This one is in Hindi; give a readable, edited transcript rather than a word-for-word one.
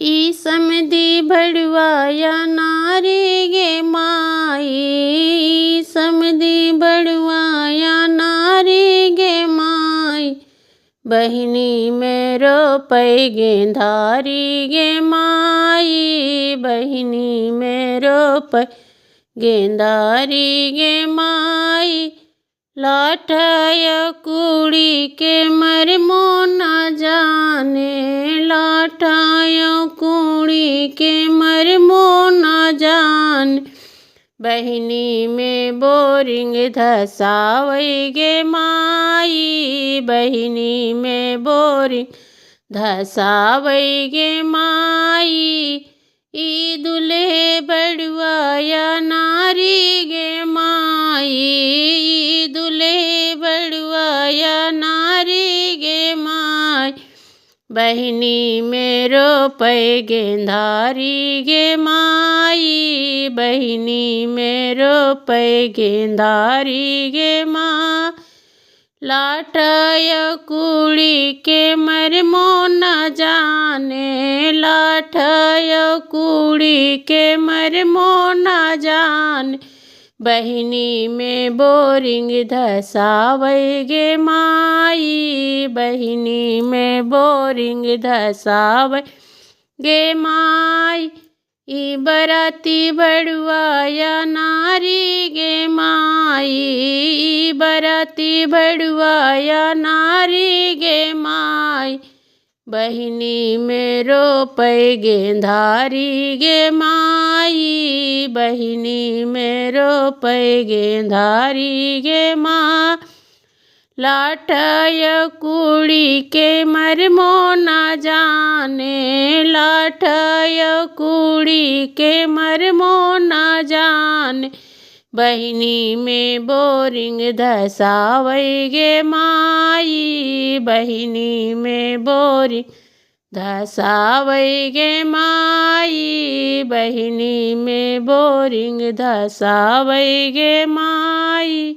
ई समधी बड़ुआया नारी गे माई, ई समधी बड़ुआया नारी गे माई। बहिनी मेरो पै गेंधारी गे माई, बहिनी मेरो पै गेंदारी गे माई। लाठय कुड़ी के मरमो न जाने, लाठय कुड़ी के मरमो न जाने। बहिनी में बोरिंग धसावै गे माई, बहिनी में बोरिंग धसावै गे माई। ई दुल्हे बड़ुआया नारी गे माई, ई दुल्हे बड़ुआया नारी गे माई। बहिनी मेरो पै गेंधारी गे माई, बहिनी मेरो पै गेंधारी गे माई। लाठय कुड़ी के मरमो न जाने, लाठय कुड़ी के मरमो न जाने। बहिनी में बोरिंग धसावै गे माई, बहिनी में बोरिंग धसावै गे माई। ई बराती बड़ुआया नारी गे माई, ई बराती बड़ुआया नारी गे माई। बहिनी मेरो पै गेंधारी गे माई, बहिनी मेरो पै गेंधारी गे माई। लाठय कुड़ी के मरमो न जाने, लाठय कुड़ी के मरमो न जाने। बहिनी में बोरिंग धसावै गे माई, बहिनी में बोरिंग धसावै गे माई, बहिनी में बोरिंग धसावै गे माई।